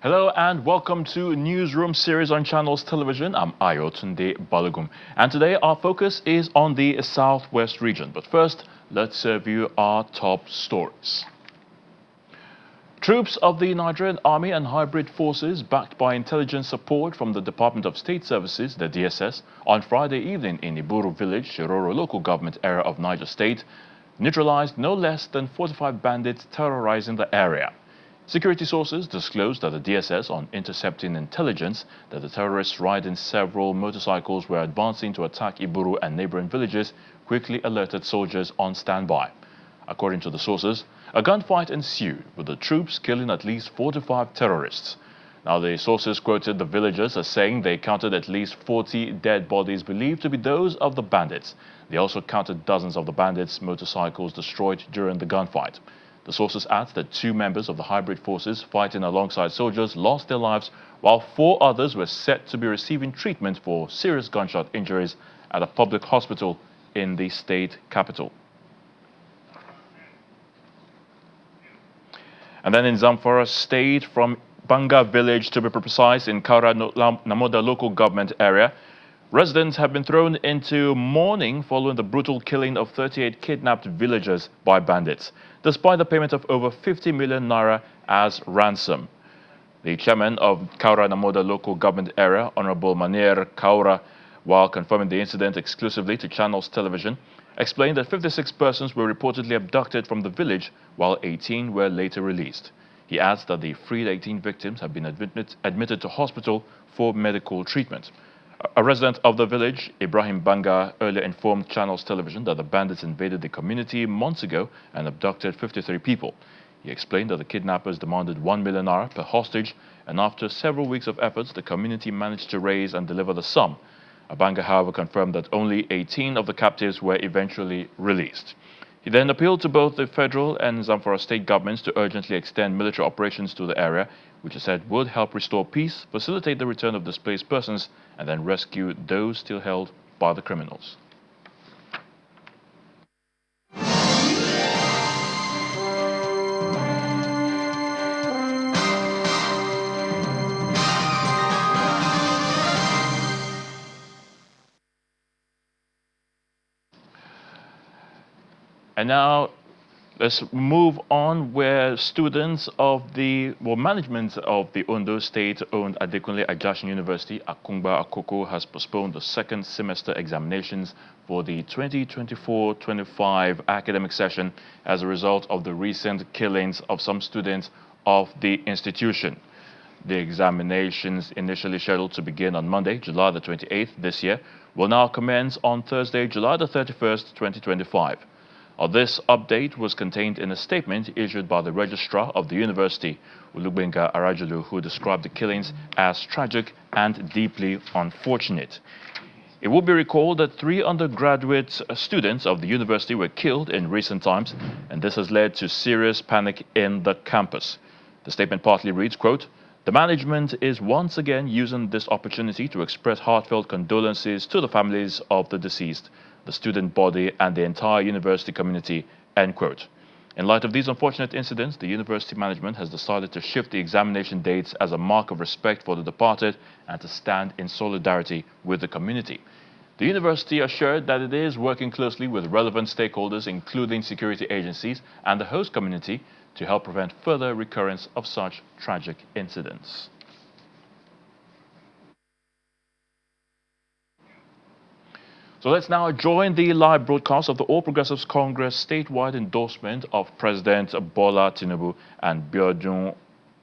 Hello and welcome to Newsroom series on Channels Television. I'm Ayotunde Balogun, and today our focus is on the Southwest region. But first, let's review our top stories. Troops of the Nigerian Army and hybrid forces, backed by intelligence support from the Department of State Services, the DSS, on Friday evening in Iburu village, Shiroro local government area of Niger State, neutralized no less than 45 bandits terrorizing the area. Security sources disclosed that the DSS, on intercepting intelligence that the terrorists riding several motorcycles were advancing to attack Iburu and neighboring villages, quickly alerted soldiers on standby. According to the sources, a gunfight ensued, with the troops killing at least 45 terrorists. Now, the sources quoted the villagers as saying they counted at least 40 dead bodies believed to be those of the bandits. They also counted dozens of the bandits' motorcycles destroyed during the gunfight. The sources add that 2 members of the hybrid forces fighting alongside soldiers lost their lives, while 4 others were said to be receiving treatment for serious gunshot injuries at a public hospital in the state capital. And then in Zamfara State, from Banga village to be precise, in Kaura Namoda local government area, residents have been thrown into mourning following the brutal killing of 38 kidnapped villagers by bandits, despite the payment of over 50 million naira as ransom. The chairman of Kaura Namoda local government area, Honorable Manir Kaura, while confirming the incident exclusively to Channels Television, explained that 56 persons were reportedly abducted from the village, while 18 were later released. He adds that the freed 18 victims have been admitted to hospital for medical treatment. A resident of the village, Ibrahim Banga, earlier informed Channels Television that the bandits invaded the community months ago and abducted 53 people. He explained that the kidnappers demanded 1 million naira per hostage, and after several weeks of efforts, the community managed to raise and deliver the sum. Banga, however, confirmed that only 18 of the captives were eventually released. He then appealed to both the federal and Zamfara state governments to urgently extend military operations to the area, which he said would help restore peace, facilitate the return of displaced persons, and then rescue those still held by the criminals. And now let's move on, where students of the management of the Ondo State-owned Adekunle Ajashin University, Akungba Akoko, has postponed the second semester examinations for the 2024-25 academic session as a result of the recent killings of some students of the institution. The examinations, initially scheduled to begin on Monday, July the 28th this year, will now commence on Thursday, July the 31st, 2025. This update was contained in a statement issued by the registrar of the university, Olubenga Arajulu, who described the killings as tragic and deeply unfortunate. It will be recalled that 3 undergraduate students of the university were killed in recent times, and this has led to serious panic in the campus. The statement partly reads, quote, "The management is once again using this opportunity to express heartfelt condolences to the families of the deceased, the student body, and the entire university community," end quote. In light of these unfortunate incidents, the university management has decided to shift the examination dates as a mark of respect for the departed and to stand in solidarity with the community. The university assured that it is working closely with relevant stakeholders, including security agencies and the host community, to help prevent further recurrence of such tragic incidents. So let's now join the live broadcast of the All Progressives Congress statewide endorsement of President Bola Tinubu and Biodun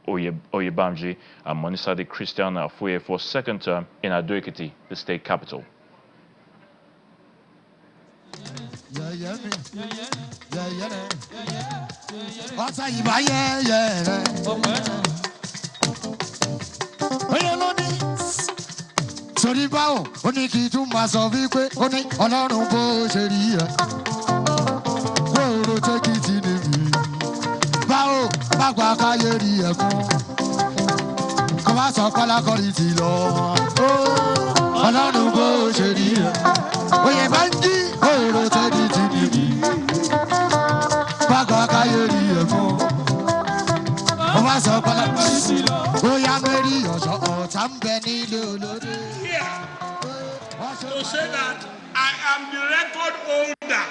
Oyebamji and Monisade Christian Afuye for second term in Ado-Ekiti, the state capital. Sorry báwo, ó ní kí tún máa sọ wípé ó ní Ọlọ́run bó ṣe rí ẹ. Wóòrò tẹ́kìtì níbi. Báwo bàgbà káyé rí ẹ̀kún. Kò bá sọ pálákọ̀rí ti lọ. Ọlọ́run bó ṣe rí ẹ. Oyè bá ń jí wóòrò tẹ́kìtì níbi. Bàgbà káyé rí ẹ̀kún. Kò bá sọ pálákọ̀rí ti lọ. Bóyá am the record holder.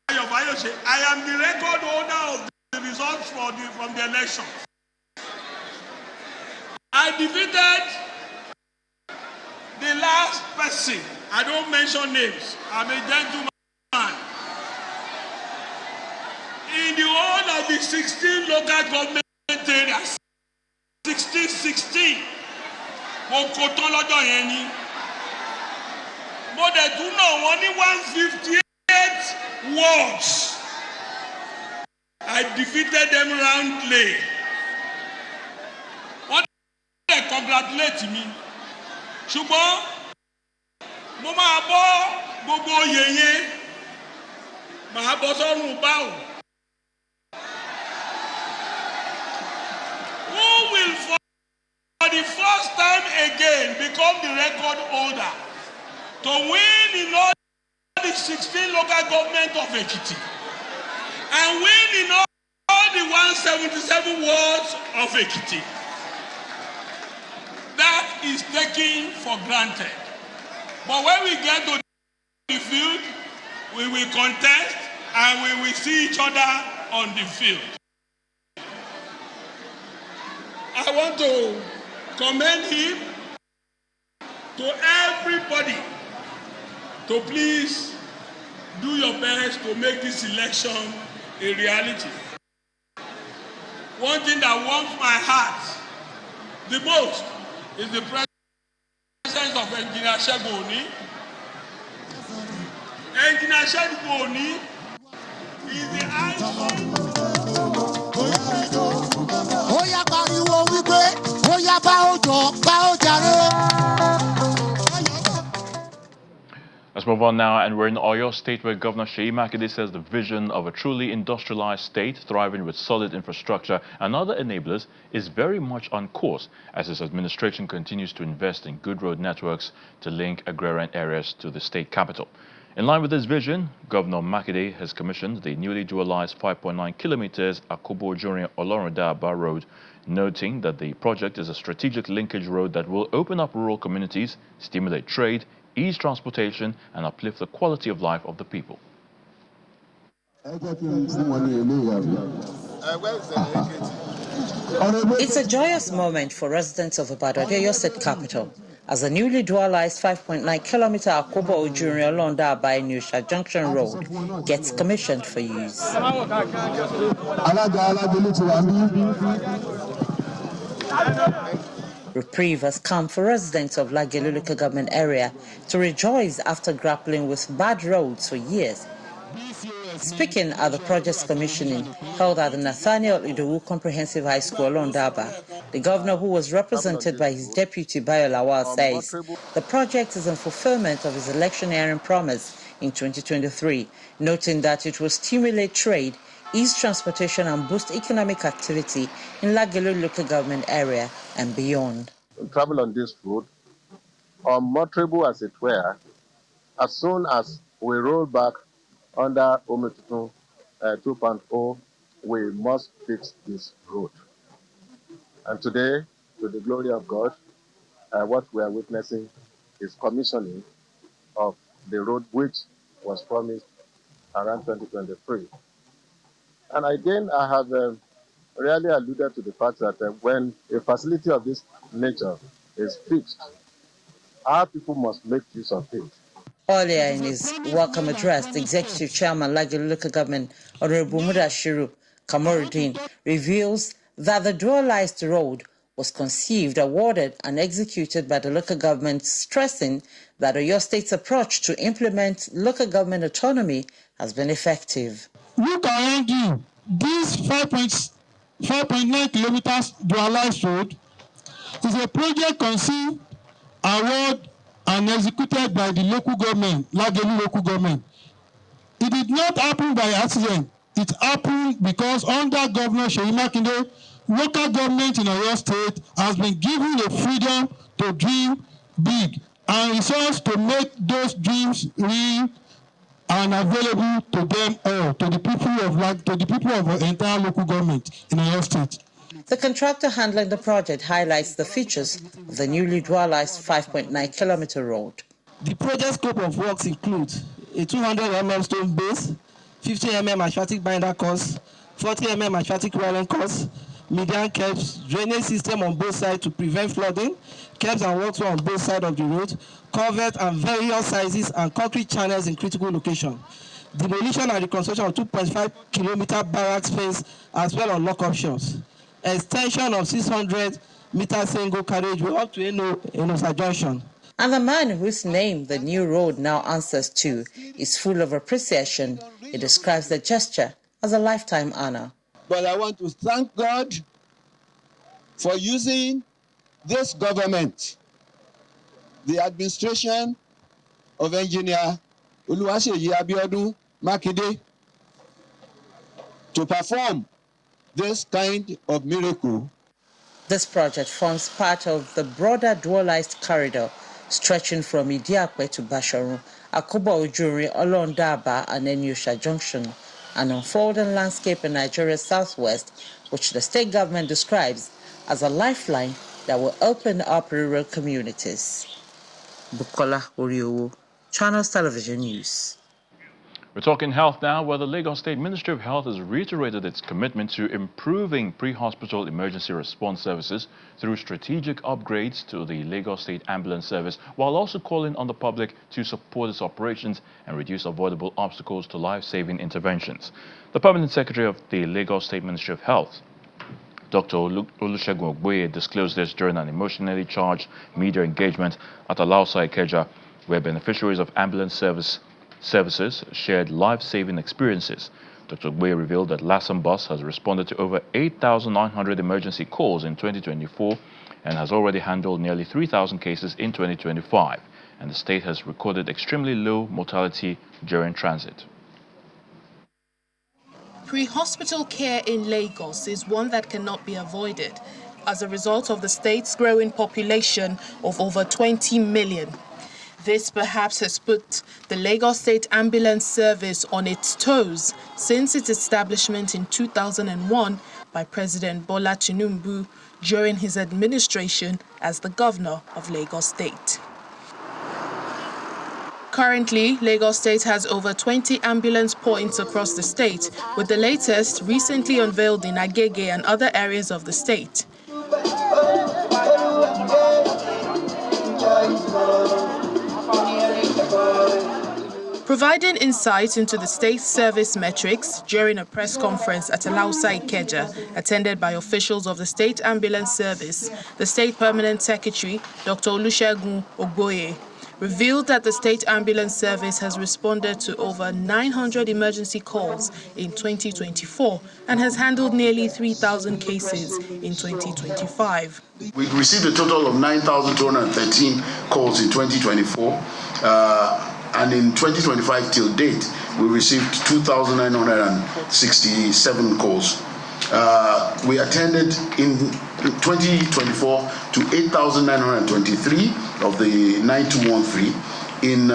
I am the record holder of the results from the election. I defeated the last person. I don't mention names. I'm a gentleman. In the whole of the 16 local government areas, 16. Mo kò tán lọ́jọ́ yẹn ni. Mo dẹ̀ tún náà wọ́n ní 158 wards. I defeated them roundly. Wọ́n dẹ̀ congratulate me. Ṣùgbọ́n mo máa bọ́ gbogbo oyè yẹn. Màá bọ́ sọ́run báwò. Who will for the first time again become the record holder to win in all the 16 local government of Ekiti and win in all the 177 wards of Ekiti? That is taken for granted. But when we get to the field, we will contest and we will see each other on the field. I want to commend him, to everybody, to please do your best to make this election a reality. One thing that warms my heart the most is the presence of Engineer Segun Oni. Engineer Segun Oni is the icon. Oya pariwo wípé oya bá ó jàre. Let's move on now, and we're in Oyo State, where Governor Seyi Makinde says the vision of a truly industrialized state thriving with solid infrastructure and other enablers is very much on course as his administration continues to invest in good road networks to link agrarian areas to the state capital. In line with this vision, Governor Makinde has commissioned the newly dualized 5.9 kilometers Akobo-Ojorin-Olorunda-Aba road, noting that the project is a strategic linkage road that will open up rural communities, stimulate trade, ease transportation, and uplift the quality of life of the people. It's a joyous moment for residents of Ibadan, Oyo State capital, as the newly dualized 5.9-kilometer Akobo-Ojorin-Olorunda-Aba Inusha Junction Road gets commissioned for use. Reprieve has come for residents of Lagelu local government area to rejoice after grappling with bad roads for years. Speaking at the project's commissioning held at the Nathaniel Idowu Comprehensive High School, Olorunda-Aba, the governor, who was represented by his deputy Bayo Lawal, says the project is in fulfillment of his electioneering promise in 2023, noting that it will stimulate trade, ease transportation and boost economic activity in Lagelu local government area and beyond. Travel on this road, unmotorable as it were, as soon as we roll back under Ometutu 2.0, we must fix this road. And today, to the glory of God, what we are witnessing is commissioning of the road which was promised around 2023. And again, I have really alluded to the fact that when a facility of this nature is fixed, our people must make use of it. Earlier in his welcome address, the Executive Chairman, Lagelu Local Government, Honorable Mudashiru Kamoruddin, reveals that the dualized road was conceived, awarded, and executed by the local government, stressing that Oyo State's approach to implement local government autonomy has been effective. Look around you. This 5.9 kilometers dualized road is a project conceived, awarded, and executed by the local government, Lagelu local government. It did not happen by accident. It happened because under Governor Seyi Makinde, local government in Oyo State has been given the freedom to dream big and resources to make those dreams real and available to them all, to the people of the entire local government in Oyo State. The contractor handling the project highlights the features of the newly dualized 5.9-kilometer road. The project scope of works includes a 200 mm stone base, 50 mm asphalt binder course, 40 mm asphalt railing course, median curbs, drainage system on both sides to prevent flooding, curbs and walkway on both sides of the road, culvert and various sizes and concrete channels in critical location. Demolition and reconstruction of 2.5 kilometer barracks fence as well as lock options. Extension of 600 meter single carriageway up to Enosa Junction. And the man whose name the new road now answers to is full of appreciation. He describes the gesture as a lifetime honor. But I want to thank God for using this government, the administration of Engineer Oluwaseyi Abiodun Makinde, to perform this kind of miracle. This project forms part of the broader dualized corridor stretching from Idiakwe to Basharun, Akobo Ojuri, Olondaba, and Enyosha Junction, an unfolding landscape in Nigeria's southwest, which the state government describes as a lifeline that will open up rural communities. Bukola Oriowo, Channels Television News. We're talking health now, where the Lagos State Ministry of Health has reiterated its commitment to improving pre-hospital emergency response services through strategic upgrades to the Lagos State Ambulance Service, while also calling on the public to support its operations and reduce avoidable obstacles to life-saving interventions. The Permanent Secretary of the Lagos State Ministry of Health, Dr. Olusegun Ogboye, disclosed this during an emotionally charged media engagement at Alausa Ikeja, where beneficiaries of ambulance services shared life-saving experiences. Dr. Ogboye revealed that Lassam Bus has responded to over 8,900 emergency calls in 2024 and has already handled nearly 3,000 cases in 2025, and the state has recorded extremely low mortality during transit. Pre-hospital care in Lagos is one that cannot be avoided as a result of the state's growing population of over 20 million. This perhaps has put the Lagos State Ambulance Service on its toes since its establishment in 2001 by President Bola Tinubu during his administration as the governor of Lagos State. Currently, Lagos State has over 20 ambulance points across the state, with the latest recently unveiled in Agege and other areas of the state. Providing insight into the state's service metrics during a press conference at Alausa Ikeja, attended by officials of the State Ambulance Service, the State Permanent Secretary, Dr. Olusegun Ogboye, revealed that the State Ambulance Service has responded to over 900 emergency calls in 2024 and has handled nearly 3,000 cases in 2025. We received a total of 9,213 calls in 2024. And in 2025 till date, we received 2,967 calls. We attended in 2024 to 8,923 of the 9,213. In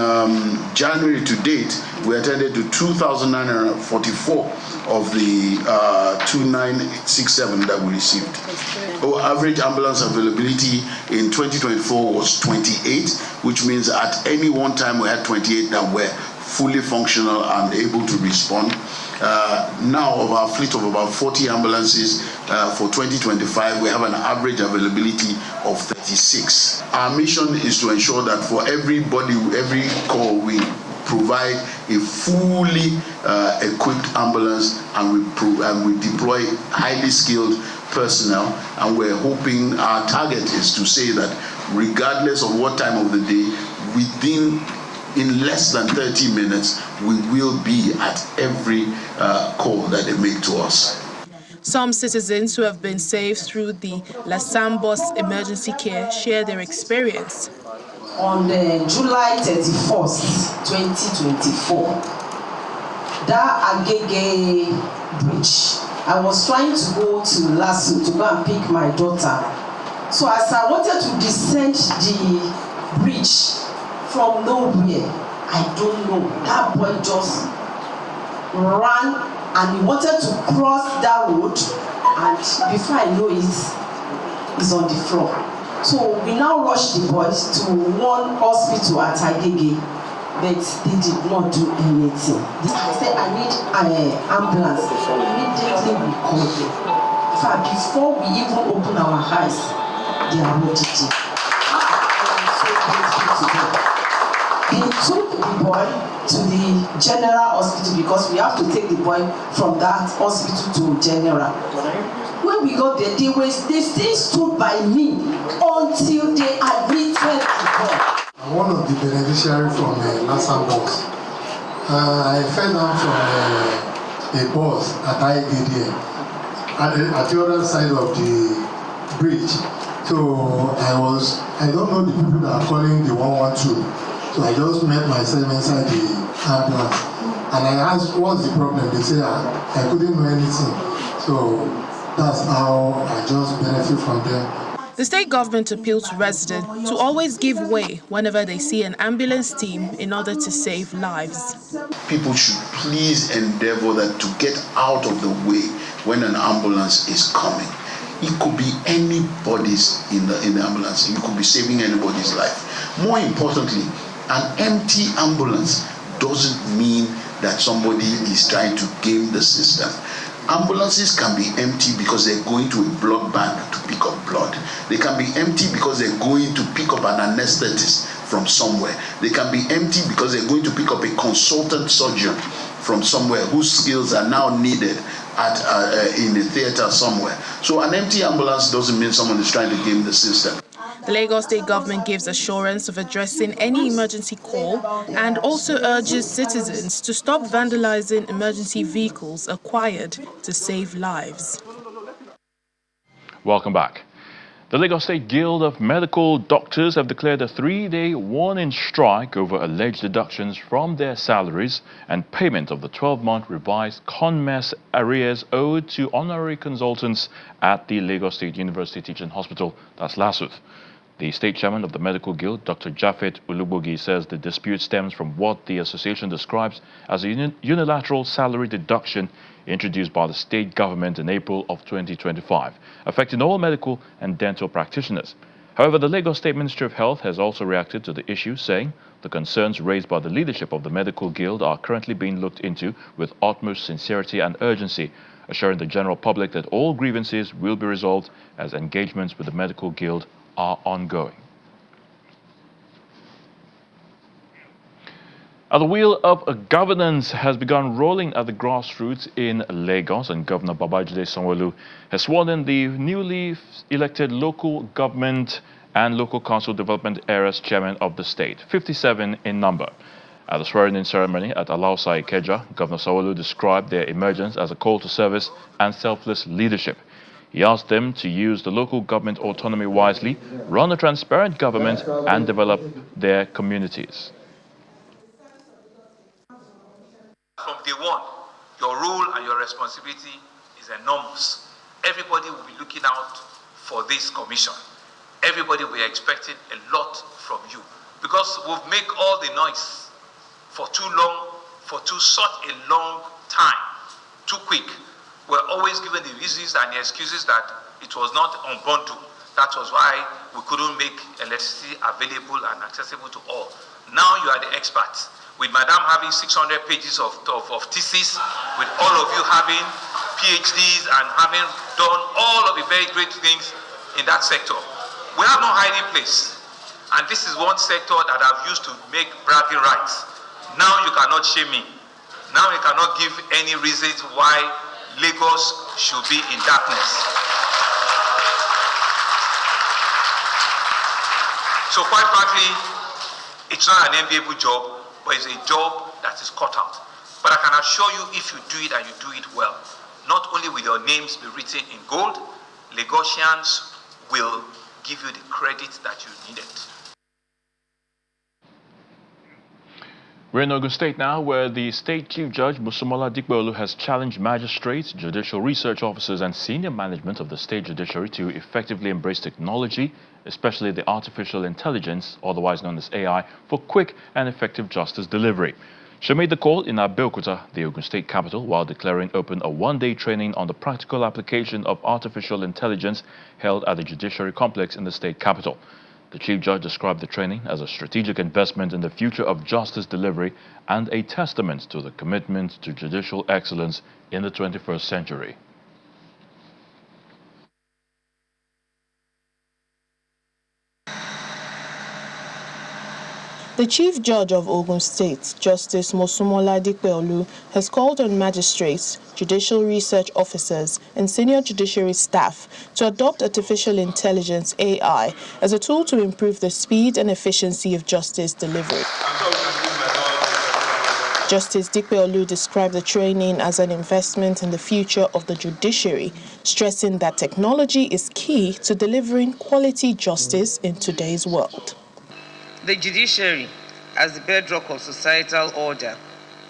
January to date, we attended to 2,944 of the 2,967 that we received. Our average ambulance availability in 2024 was 28, which means at any one time we had 28 that were fully functional and able to respond. Now, of our fleet of about 40 ambulances for 2025, we have an average availability of 36. Our mission is to ensure that for everybody, every call, we provide a fully equipped ambulance, and we deploy highly skilled personnel, and we're hoping, our target is to say that regardless of what time of the day, in less than 30 minutes, we will be at every call that they make to us. Some citizens who have been saved through the Lassam Bus emergency care share their experience. On July 31st, 2024, that Agege bridge, I was trying to go to Lasso to go and pick my daughter. So as I wanted to descend the bridge from nowhere, I don't know, that boy just ran and he wanted to cross that road, and before I know it, he's on the floor. So we now rushed the boys to one hospital at Agege, but they did not do anything. They said, I need an ambulance. Immediately we called them. In fact, before we even open our eyes, they are already dead. I'm so grateful to them. They took the boy to the general hospital because we have to take the boy from that hospital to general. When we got there, they still stood by me until they admitted the boy. I'm one of the beneficiaries from Lassam bus. I fell down from a bus at Agege at the other side of the bridge. So I don't know the people that are calling the 112. So I just met myself inside the ambulance. And I asked, what's the problem? They say I couldn't know anything. So that's how I just benefit from them. The state government appealed to residents to always give way whenever they see an ambulance team in order to save lives. People should please endeavor that to get out of the way when an ambulance is coming. It could be anybody's in the ambulance. You could be saving anybody's life. More importantly, an empty ambulance doesn't mean that somebody is trying to game the system. Ambulances can be empty because they're going to a blood bank to pick up blood. They can be empty because they're going to pick up an anesthetist from somewhere. They can be empty because they're going to pick up a consultant surgeon from somewhere whose skills are now needed in the theater somewhere. So an empty ambulance doesn't mean someone is trying to game the system. The Lagos State government gives assurance of addressing any emergency call and also urges citizens to stop vandalizing emergency vehicles acquired to save lives. Welcome back. The Lagos State Guild of Medical Doctors have declared a 3-day warning strike over alleged deductions from their salaries and payment of the 12-month revised CONMES arrears owed to honorary consultants at the Lagos State University Teaching Hospital, that's LASUTH. The state chairman of the Medical Guild, Dr. Japhet Ulubogi, says the dispute stems from what the association describes as a unilateral salary deduction introduced by the state government in April of 2025, affecting all medical and dental practitioners. However, the Lagos State Ministry of Health has also reacted to the issue, saying the concerns raised by the leadership of the Medical Guild are currently being looked into with utmost sincerity and urgency, assuring the general public that all grievances will be resolved as engagements with the Medical Guild are ongoing. The wheel of governance has begun rolling at the grassroots in Lagos, and Governor Babajide Sanwo-Olu has sworn in the newly elected local government and local council development areas chairman of the state, 57 in number. At the swearing-in ceremony at Alausa Ikeja, Governor Sanwo-Olu described their emergence as a call to service and selfless leadership. He asked them to use the local government autonomy wisely, run a transparent government, and develop their communities. From day one, your role and your responsibility is enormous. Everybody will be looking out for this commission. Everybody will be expecting a lot from you, because we've made all the noise for too long, for such a long time, too quick. We're always given the reasons and the excuses that it was not unbundled. That was why we couldn't make electricity available and accessible to all. Now you are the experts. With Madam having 600 pages of thesis, with all of you having PhDs and having done all of the very great things in that sector. We have no hiding place. And this is one sector that I've used to make bragging rights. Now you cannot shame me. Now you cannot give any reasons why Lagos should be in darkness. So quite frankly, it's not an enviable job, but it's a job that is cut out. But I can assure you, if you do it and you do it well, not only will your names be written in gold, Lagosians will give you the credit that you needed. We're in Ogun State now, where the State Chief Judge Musumola Dikbolu has challenged magistrates, judicial research officers and senior management of the state judiciary to effectively embrace technology, especially the artificial intelligence, otherwise known as AI, for quick and effective justice delivery. She made the call in Abeokuta, the Ogun State capital, while declaring open a one-day training on the practical application of artificial intelligence held at the judiciary complex in the state capital. The Chief Judge described the training as a strategic investment in the future of justice delivery and a testament to the commitment to judicial excellence in the 21st century. The Chief Judge of Ogun State, Justice Mosumola Dikpeolu, has called on magistrates, judicial research officers, and senior judiciary staff to adopt artificial intelligence (AI) as a tool to improve the speed and efficiency of justice delivery. Justice Dikpeolu described the training as an investment in the future of the judiciary, stressing that technology is key to delivering quality justice in today's world. The judiciary, as the bedrock of societal order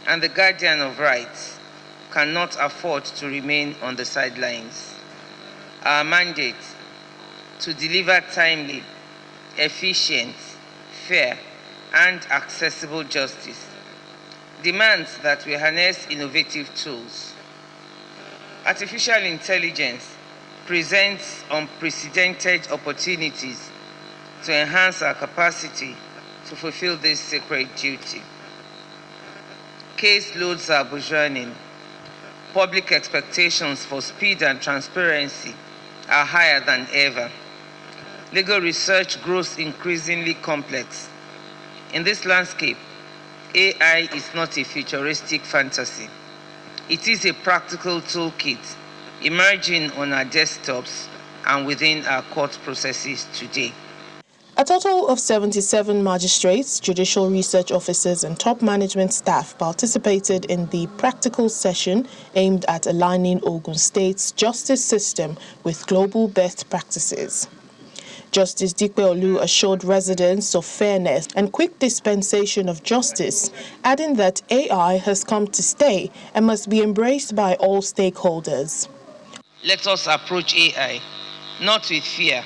and the guardian of rights, cannot afford to remain on the sidelines. Our mandate to deliver timely, efficient, fair, and accessible justice demands that we harness innovative tools. Artificial intelligence presents unprecedented opportunities to enhance our capacity to fulfill this sacred duty. Case loads are burgeoning. Public expectations for speed and transparency are higher than ever. Legal research grows increasingly complex. In this landscape, AI is not a futuristic fantasy. It is a practical toolkit emerging on our desktops and within our court processes today. A total of 77 magistrates, judicial research officers, and top management staff participated in the practical session aimed at aligning Ogun State's justice system with global best practices. Justice Dikpeolu assured residents of fairness and quick dispensation of justice, adding that AI has come to stay and must be embraced by all stakeholders. Let us approach AI not with fear,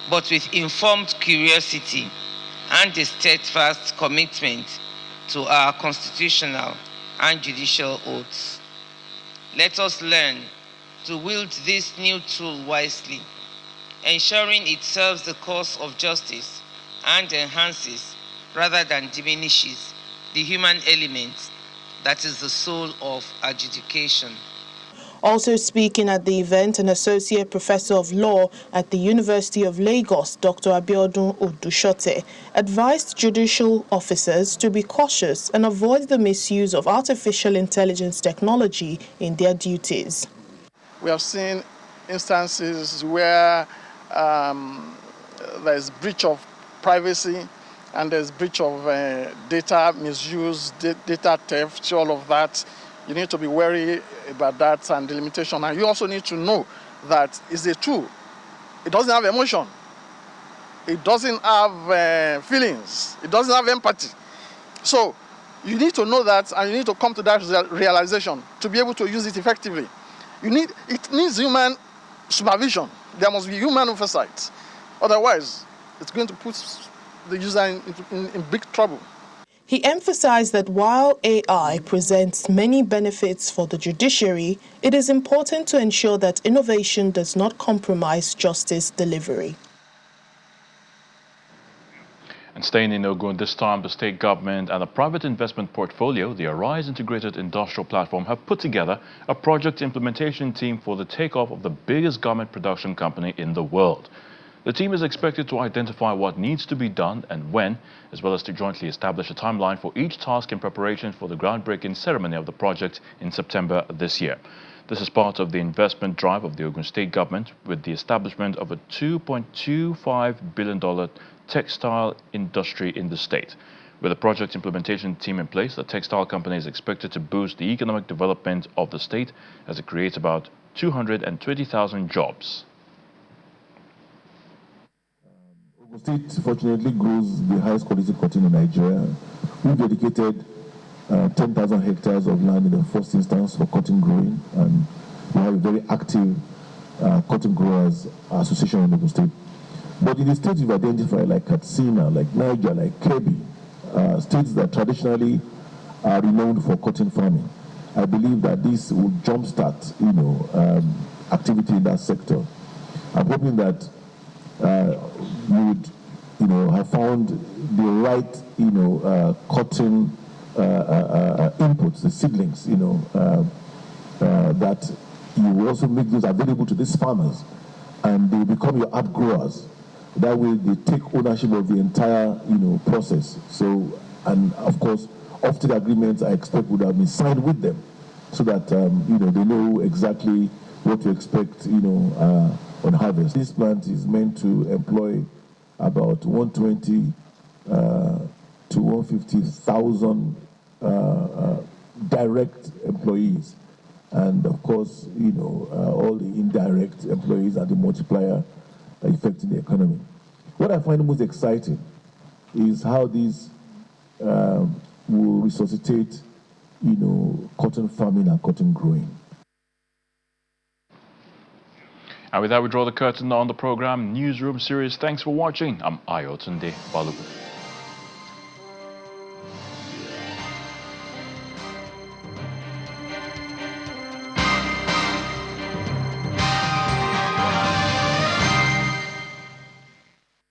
but with informed curiosity and a steadfast commitment to our constitutional and judicial oaths. Let us learn to wield this new tool wisely, ensuring it serves the cause of justice and enhances, rather than diminishes, the human element that is the soul of adjudication. Also speaking at the event, an associate professor of law at the University of Lagos, Dr. Abiodun Odushote, advised judicial officers to be cautious and avoid the misuse of artificial intelligence technology in their duties. We have seen instances where there's breach of privacy and there's breach of data misuse, data theft, all of that. You need to be wary about that and the limitation. And you also need to know that it's a tool. It doesn't have emotion. It doesn't have feelings. It doesn't have empathy. So you need to know that, and you need to come to that realization to be able to use it effectively. It needs human supervision. There must be human oversight. Otherwise, it's going to put the user in big trouble. He emphasized that while AI presents many benefits for the judiciary, it is important to ensure that innovation does not compromise justice delivery. And staying in Ogun, this time the state government and a private investment portfolio, the Arise Integrated Industrial Platform, have put together a project implementation team for the takeoff of the biggest garment production company in the world. The team is expected to identify what needs to be done and when, as well as to jointly establish a timeline for each task in preparation for the groundbreaking ceremony of the project in September this year. This is part of the investment drive of the Ogun State government, with the establishment of a $2.25 billion textile industry in the state. With a project implementation team in place, the textile company is expected to boost the economic development of the state as it creates about 220,000 jobs. Ogun State fortunately grows the highest quality cotton in Nigeria. We've dedicated 10,000 hectares of land in the first instance for cotton growing, and we have a very active cotton growers association in Ogun State. But in the states we've identified, like Katsina, like Niger, like Kebbi, states that traditionally are renowned for cotton farming. I believe that this will jumpstart, activity in that sector. I'm hoping that you would, have found the right, cotton inputs, the seedlings, that you will also make those available to these farmers, and they become your outgrowers. That way, they take ownership of the entire, process. So, and of course, offtake agreements I expect would have been signed with them, so that they know exactly what to expect, on harvest. This plant is meant to employ about 120 to 150,000 direct employees, and of course, all the indirect employees are the multiplier affecting the economy. What I find most exciting is how these will resuscitate, cotton farming and cotton growing. And with that, we draw the curtain on the program Newsroom series. Thanks for watching. I'm Ayotunde Balogun.